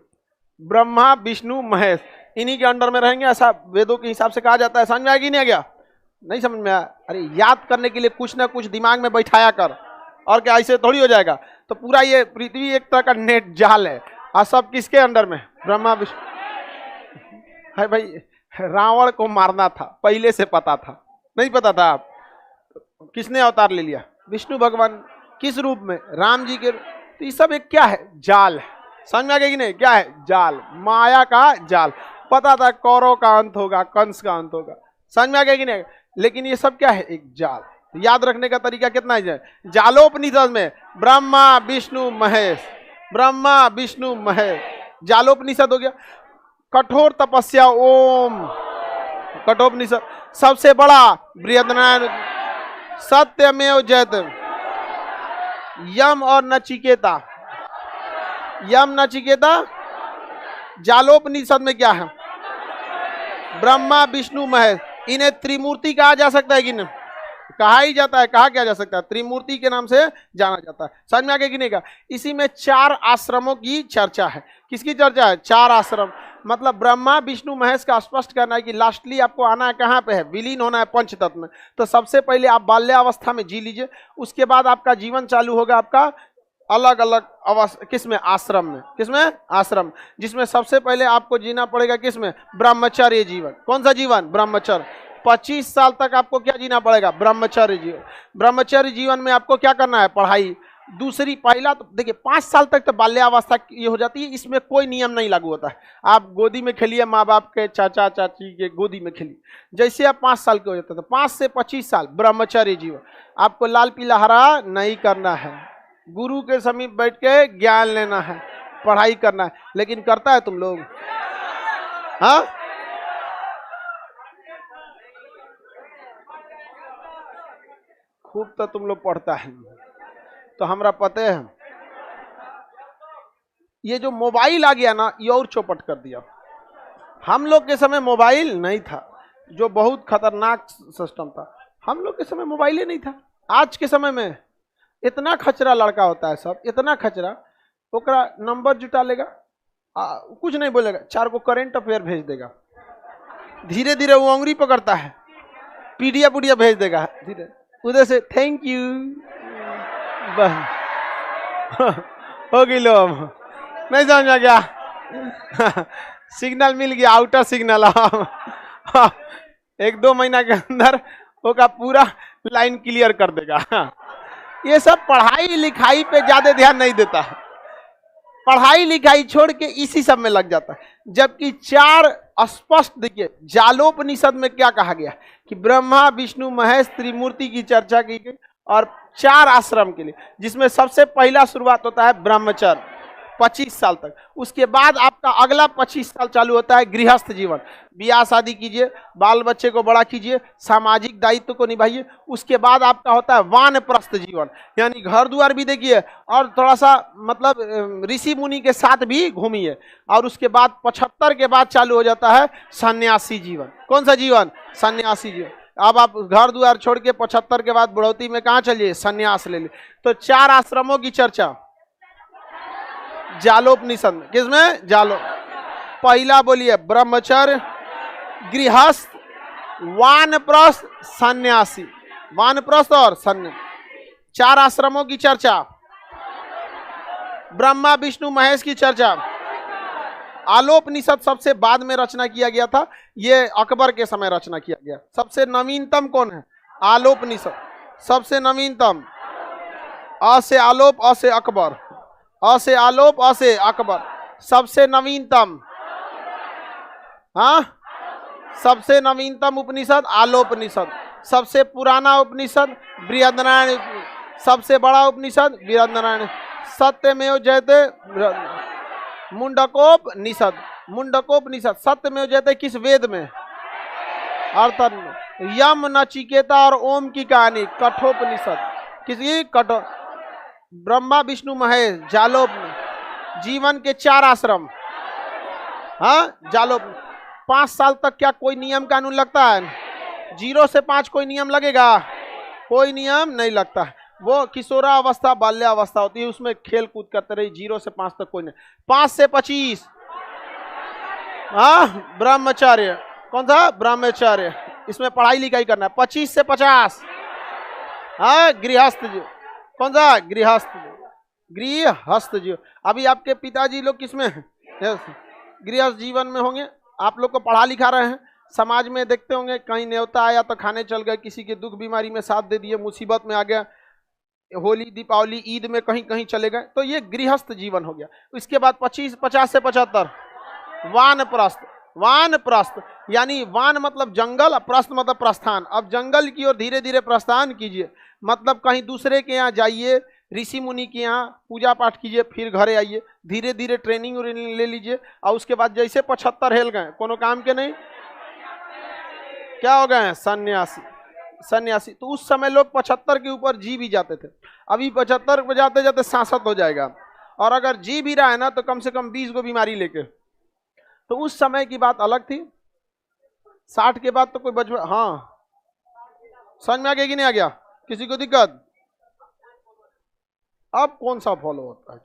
ब्रह्मा विष्णु महेश इन्हीं के अंडर में रहेंगे, ऐसा वेदों के हिसाब से कहा जाता है। समझ में आएगी नहीं? आ गया? नहीं समझ में आया? अरे याद करने के लिए कुछ ना कुछ दिमाग में बैठाया कर, और क्या ऐसे थोड़ी हो जाएगा। तो पूरा ये पृथ्वी एक तरह का नेट जाल है, और सब किसके अंडर में? ब्रह्मा विष्णु है। भाई रावण को मारना था, पहले से पता था? नहीं पता था? आप किसने अवतार ले लिया? विष्णु भगवान। किस रूप में? राम जी के। तो ये सब एक क्या है? जाल है। समझ में आ गया कि नहीं? क्या है? जाल, माया का जाल। पता था कौरव का अंत होगा, कंस का अंत होगा। समझ में आ गया कि नहीं? लेकिन ये सब क्या है? एक जाल। तो याद रखने का तरीका कितना है? जालोपनिषद में ब्रह्मा विष्णु महेश, ब्रह्मा विष्णु महेश, जालोपनिषद हो गया। कठोर तपस्या ओम, कठोपनिषद। सबसे बड़ा बृहदनारायण, सत्यमेव जयते। यम और नचिकेता, यम नचिकेता। जालोपनिषद में क्या है? ब्रह्मा विष्णु महेश। इन्हें त्रिमूर्ति कहा जा सकता है कि नहीं? कहा ही जाता है। कहा क्या जा सकता है? त्रिमूर्ति के नाम से जाना जाता है। समझ में आ गया कि नहीं? का इसी में 4 आश्रमों की चर्चा है। किसकी चर्चा है? 4 आश्रम। मतलब ब्रह्मा विष्णु महेश का स्पष्ट करना है कि लास्टली आपको आना है कहाँ पे है? विलीन होना है पंच तत्व में। तो सबसे पहले आप बाल्यावस्था में जी लीजिए, उसके बाद आपका जीवन चालू होगा आपका अलग अलग अवस्था। किसमें? आश्रम में। किसमें? आश्रम। जिसमें सबसे पहले आपको जीना पड़ेगा किसमें? ब्रह्मचर्य जीवन। कौन सा जीवन? ब्रह्मचर्य। 25 साल तक आपको क्या जीना पड़ेगा? ब्रह्मचर्य जीवन। ब्रह्मचर्य जीवन में आपको क्या करना है? पढ़ाई। दूसरी, पहला तो देखिए 5 साल तक तो बाल्यावस्था ये हो जाती है, इसमें कोई नियम नहीं लागू होता है। आप गोदी में खेलिए, माँ बाप के, चाचा चाची के गोदी में खेलिए। जैसे आप 5 साल के हो जाते हैं, तो 5 से 25 साल ब्रह्मचर्य जीवन। आपको लाल पीला हरा नहीं करना है, गुरु के समीप बैठ के ज्ञान लेना है, पढ़ाई करना है। लेकिन करता है तुम लोग? हाँ, खूब तो तुम लोग पढ़ता है, तो हमरा पता है। ये जो मोबाइल आ गया ना, ये और चौपट कर दिया। हम लोग के समय मोबाइल नहीं था, जो बहुत खतरनाक सिस्टम था। हम लोग के समय मोबाइल ही नहीं था। आज के समय में इतना खचरा लड़का होता है, सब इतना खचरा, ओकरा नंबर जुटा लेगा, कुछ नहीं बोलेगा, 4 को करेंट अफेयर भेज देगा। धीरे धीरे वो अंगुरी पकड़ता है, पीडिया पुडिया भेज देगा धीरे। उधर से थैंक यू, हो गई लो, नहीं समझ में गया। सिग्नल मिल गया, आउटर सिग्नल। 1-2 महीना के अंदर होगा पूरा लाइन क्लियर कर देगा। ये सब पढ़ाई लिखाई पे ज्यादा ध्यान नहीं देता, पढ़ाई लिखाई छोड़ के इसी सब में लग जाता है। जबकि 4 स्पष्ट देखिए, जालोपनिषद में क्या कहा गया कि ब्रह्मा विष्णु महेश त्रिमूर्ति की चर्चा की गई और 4 आश्रम के लिए, जिसमें सबसे पहला शुरुआत होता है ब्रह्मचर्य 25 साल तक। उसके बाद आपका अगला 25 साल चालू होता है गृहस्थ जीवन, ब्याह शादी कीजिए, बाल बच्चे को बड़ा कीजिए, सामाजिक दायित्व को निभाइए। उसके बाद आपका होता है वानप्रस्थ जीवन, यानी घर द्वार भी देखिए और थोड़ा सा मतलब ऋषि मुनि के साथ भी घूमिए। और उसके बाद 75 के बाद चालू हो जाता है सन्यासी जीवन। कौन सा जीवन? सन्यासी जीवन। अब आप घर द्वार छोड़ के 75 के बाद बुढ़ौती में कहाँ चलिए? सन्यास ले लिए। तो 4 आश्रमों की चर्चा जालोपनिषद में। किसमें? जालो। पहला बोलिए ब्रह्मचर्य, गृहस्थ, वानप्रस्थ, सन्यासी। वानप्रस्थ और सन्यासी, 4 आश्रमों की चर्चा। ब्रह्मा विष्णु महेश की चर्चा। आलोपनिषद सबसे बाद में रचना किया गया था, ये अकबर के समय रचना किया गया। सबसे नवीनतम कौन है? आलोपनिषद। सबसे नवीनतम, अ से आलोप, अ से अकबर, अ से आलोप, अ से अकबर। सबसे नवीनतम, हाँ, सबसे नवीनतम उपनिषद आलोपनिषद। सबसे पुराना उपनिषद बृहदनारायण। सबसे बड़ा उपनिषद बृहदनारायण। सत्यमेव जयते मुंडकोपनिषद। मुंडकोपनिषद सत्यमेव जयते किस वेद में? अर्थन में। यम नचिकेता और ओम की कहानी कठोपनिषद। किसकी? कठो। ब्रह्मा विष्णु महेश जालोप। जीवन के 4 आश्रम, हाँ, जालोप। 5 साल तक क्या कोई नियम कानून लगता है? 0 से 5 कोई नियम लगेगा? कोई नियम नहीं लगता है। वो किशोरावस्था बाल्यावस्था होती है, उसमें खेल कूद करते रही। 0 से 5 तक कोई नहीं। 5 से 25, हाँ, ब्रह्मचर्य। कौन सा? ब्रह्मचर्य। इसमें पढ़ाई लिखाई करना है। 25 से 50, हाँ, गृहस्थ जी। कौन सा? गृहस्थ। गृहस्थ जी। अभी आपके पिताजी लोग किसमें हैं? गृहस्थ जीवन में होंगे। आप लोग को पढ़ा लिखा रहे हैं, समाज में देखते होंगे, कहीं न्योता आया तो खाने चल गए, किसी के दुख बीमारी में साथ दे दिए, मुसीबत में आ गया, होली दीपावली ईद में कहीं कहीं चले गए, तो ये गृहस्थ जीवन हो गया। इसके बाद 50 से 75 वानप्रस्थ। वानप्रस्थ यानी वान मतलब जंगल, प्रस्थ मतलब प्रस्थान। अब जंगल की ओर धीरे धीरे प्रस्थान कीजिए, मतलब कहीं दूसरे के यहाँ जाइए, ऋषि मुनि के यहाँ पूजा पाठ कीजिए, फिर घरे आइए, धीरे धीरे ट्रेनिंग ले लीजिए। और उसके बाद जैसे 75 हेल गए, कोनो काम के नहीं, क्या हो गए? सन्यासी। सन्यासी। तो उस समय लोग 75 के ऊपर जी भी जाते थे। अभी 75 पे जाते जाते 66 हो जाएगा, और अगर जी भी रहा है ना तो कम से कम 20 गो बीमारी लेके। तो उस समय की बात अलग थी। 60 के बाद तो कोई बच, हाँ, समझ में आ गया कि नहीं आ गया? किसी को दिक्कत? अब कौन सा फॉलो होता है?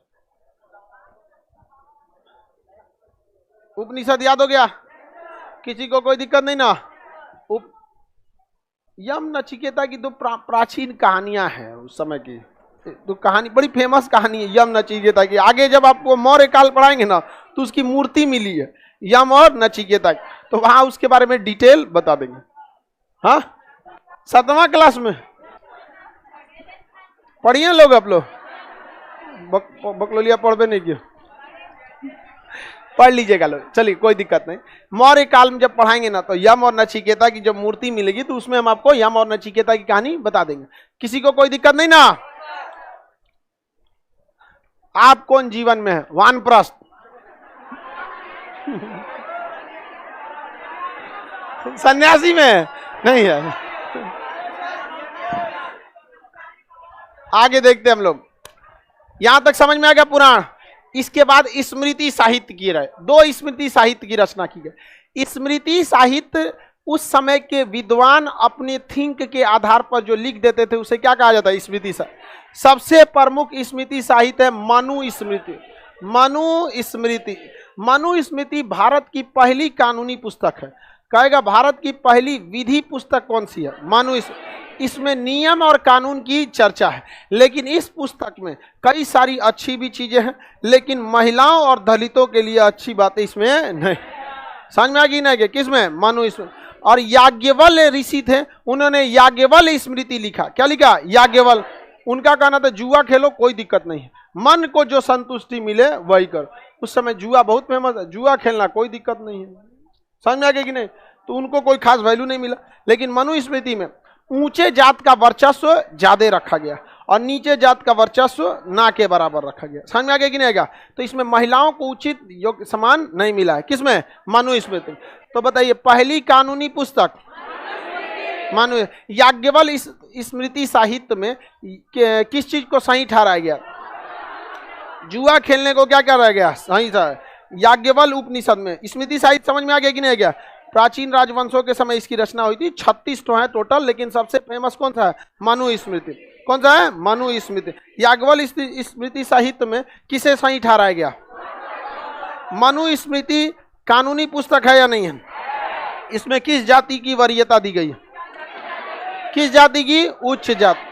उपनिषद याद हो गया? किसी को कोई दिक्कत नहीं ना? यम नचिकेता की 2 प्राचीन कहानियां हैं उस समय की। तो कहानी बड़ी फेमस कहानी है यम नचिकेता की। आगे जब आपको मौर्य काल पढ़ाएंगे ना तो उसकी मूर्ति मिली है यम और नचिकेता की, तो वहां उसके बारे में डिटेल बता देंगे। हाँ, 7वां क्लास में पढ़िए लोग। आप लोग बकलोलिया पढ़बे नहीं किया, पढ़ लीजिएगा लोग। चलिए, कोई दिक्कत नहीं। मौर्य काल में जब पढ़ाएंगे ना तो यम और नचिकेता की जब मूर्ति मिलेगी तो उसमें हम आपको यम और नचिकेता की कहानी बता देंगे। किसी को कोई दिक्कत नहीं ना? आप कौन जीवन में है? वानप्रस्थ, सन्यासी में नहीं है? आगे देखते हम लोग। यहां तक समझ में आ गया पुराण? इसके बाद स्मृति साहित्य की रहे। 2 स्मृति साहित्य की रचना की गई। स्मृति साहित्य उस समय के विद्वान अपने थिंक के आधार पर जो लिख देते थे उसे क्या कहा जाता है? स्मृति साहित्य। सबसे प्रमुख स्मृति साहित्य है मनु स्मृति। मनु स्मृति। मनु स्मृति भारत की पहली कानूनी पुस्तक है। कहेगा भारत की पहली विधि पुस्तक कौन सी है? मनु। इसमें नियम और कानून की चर्चा है। लेकिन इस पुस्तक में कई सारी अच्छी भी चीजें हैं, लेकिन महिलाओं और दलितों के लिए अच्छी बातें इसमें नहीं। समझ में आ गई ना? किसमें? मनु इसमें। और याज्ञवल ऋषि थे, उन्होंने याज्ञवल स्मृति लिखा। क्या लिखा? याज्ञवल। उनका कहना था जुआ खेलो कोई दिक्कत नहीं है, मन को जो संतुष्टि मिले वही करो। उस समय जुआ बहुत फेमस है, जुआ खेलना कोई दिक्कत नहीं है। समझ में आ गया कि नहीं? तो उनको कोई खास वैल्यू नहीं मिला। लेकिन मनु स्मृति में ऊंचे जात का वर्चस्व ज्यादा रखा गया और नीचे जात का वर्चस्व ना के बराबर रखा गया। समझ में आ गया कि नहीं आएगा? तो इसमें महिलाओं को उचित योग्य समान नहीं मिला है। किसमें? मनु स्मृति। तो बताइए पहली कानूनी पुस्तक मनु। याज्ञवल स्मृति साहित्य में किस चीज को सही ठहराया गया? जुआ खेलने को क्या कराया गया? सही था। याज्ञवल उपनिषद में स्मृति साहित्य समझ में आ गया कि नहीं गया? प्राचीन राजवंशों के समय इसकी रचना हुई थी। 36 तो है टोटल, लेकिन सबसे फेमस कौन सा है? मनु स्मृति। कौन सा है? मनु स्मृति। याज्ञवल स्मृति साहित्य में किसे सही ठहराया गया? मनु स्मृति कानूनी पुस्तक है या नहीं है? इसमें किस जाति की वरीयता दी गई है? किस जाति की? उच्च जाति।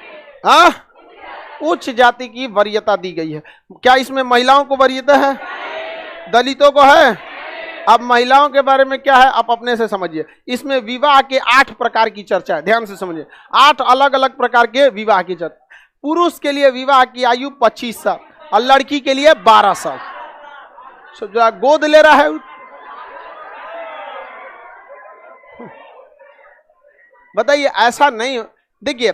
उच्च जाति की वरीयता दी गई है। क्या इसमें महिलाओं को वरीयता है? दलितों को है? अब महिलाओं के बारे में क्या है आप अपने से समझिए। इसमें विवाह के 8 प्रकार की चर्चा है, ध्यान से समझिए। 8 अलग अलग प्रकार के विवाह की चर्चा। पुरुष के लिए विवाह की आयु 25 साल और लड़की के लिए 12 साल। जो गोद ले रहा है बताइए, ऐसा नहीं। देखिए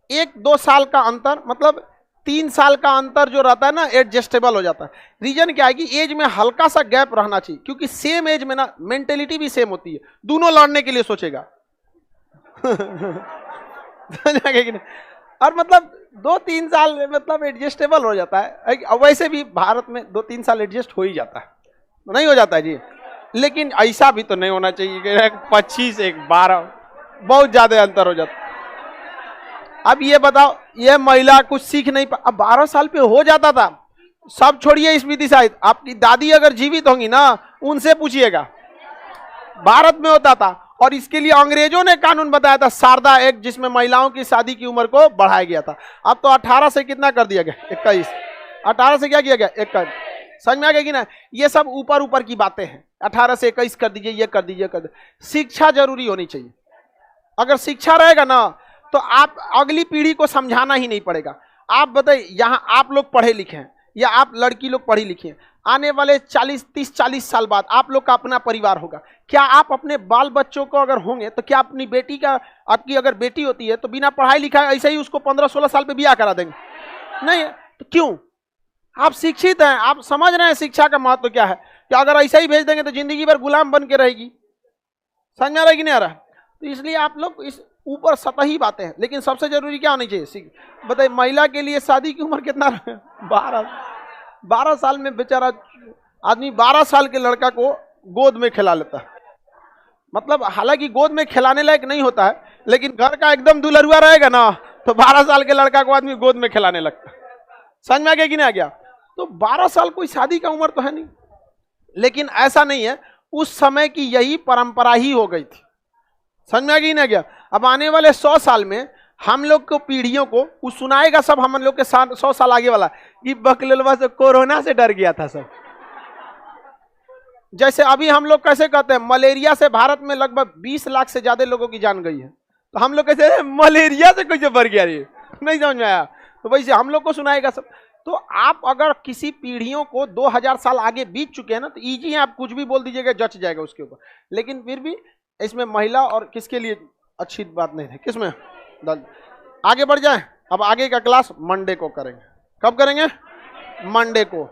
1-2 साल का अंतर, मतलब 3 साल का अंतर जो रहता है ना, एडजस्टेबल हो जाता है। रीजन क्या है कि एज में हल्का सा गैप रहना चाहिए, क्योंकि सेम एज में ना मेंटेलिटी भी सेम होती है, दोनों लड़ने के लिए सोचेगा। और मतलब 2-3 साल में मतलब एडजस्टेबल हो जाता है। वैसे भी भारत में 2-3 साल एडजस्ट हो ही जाता है, नहीं हो जाता है जी। लेकिन ऐसा भी तो नहीं होना चाहिए कि 25 एक 12, बहुत ज्यादा अंतर हो जाता है। अब ये बताओ, ये महिला कुछ सीख नहीं पा, अब 12 साल पे हो जाता था। सब छोड़िए स्मृति साहित्य, आपकी दादी अगर जीवित होंगी ना, उनसे पूछिएगा, भारत में होता था। और इसके लिए अंग्रेजों ने कानून बताया था, शारदा एक्ट, जिसमें महिलाओं की शादी की उम्र को बढ़ाया गया था। अब तो 18 से कितना कर दिया गया? 21। 18 से क्या किया गया? 21। समझ में आ गया कि ना? ये सब ऊपर ऊपर की बातें हैं। 18 से 21 कर दीजिए, ये कर दीजिए, कर दीजिए। शिक्षा जरूरी होनी चाहिए। अगर शिक्षा रहेगा ना, तो आप अगली पीढ़ी को समझाना ही नहीं पड़ेगा। आप बताइए, यहाँ आप लोग पढ़े लिखे हैं या आप लड़की लोग पढ़ी लिखी हैं, आने वाले 30-40 साल बाद आप लोग का अपना परिवार होगा। क्या आप अपने बाल बच्चों को अगर होंगे तो क्या अपनी बेटी का, आपकी अगर बेटी होती है तो बिना पढ़ाई लिखाई ऐसे ही उसको 15-16 साल पे ब्याह करा देंगे? नहीं। तो क्यों? आप शिक्षित हैं, आप समझ रहे हैं शिक्षा का महत्व क्या है। कि अगर ऐसा ही भेज देंगे तो जिंदगी भर गुलाम बन के रहेगी। समझ में आ रहा है कि नहीं आ रहा? तो इसलिए आप लोग इस ऊपर सतही बातें हैं, लेकिन सबसे जरूरी क्या होनी चाहिए? बताइए, महिला के लिए शादी की उम्र कितना? 12 साल में बेचारा आदमी 12 साल के लड़का को गोद में खिला लेता है। मतलब हालांकि गोद में खिलाने लायक नहीं होता है, लेकिन घर का एकदम दुलरुआ रहेगा ना, तो 12 साल के लड़का को आदमी गोद में खिलाने लगता है। समझ में आ गया कि नहीं आ गया? तो 12 साल कोई शादी का उम्र तो है नहीं, लेकिन ऐसा नहीं है, उस समय की यही परंपरा ही हो गई थी। समझ में आ गई ना गया? अब आने वाले 100 साल में हम लोग को, पीढ़ियों को वो सुनाएगा सब, हम लोग के 100 साल आगे वाला, कि बकलवा से कोरोना से डर गया था सब। जैसे अभी हम लोग कैसे कहते हैं, मलेरिया से भारत में लगभग 20 लाख से ज्यादा लोगों की जान गई है, तो हम लोग कैसे मलेरिया से कैसे बढ़ गया, ये नहीं समझ में आया। तो वैसे हम लोग को सुनाएगा सब। तो आप अगर किसी पीढ़ियों को 2000 साल आगे बीत चुके हैं ना, तो ईजी है, आप कुछ भी बोल दीजिएगा, जच जाएगा उसके ऊपर। लेकिन फिर भी इसमें महिला और किसके लिए अच्छी बात नहीं है, किसमें? आगे बढ़ जाए। अब आगे का क्लास मंडे को करेंगे। कब करेंगे? मंडे को।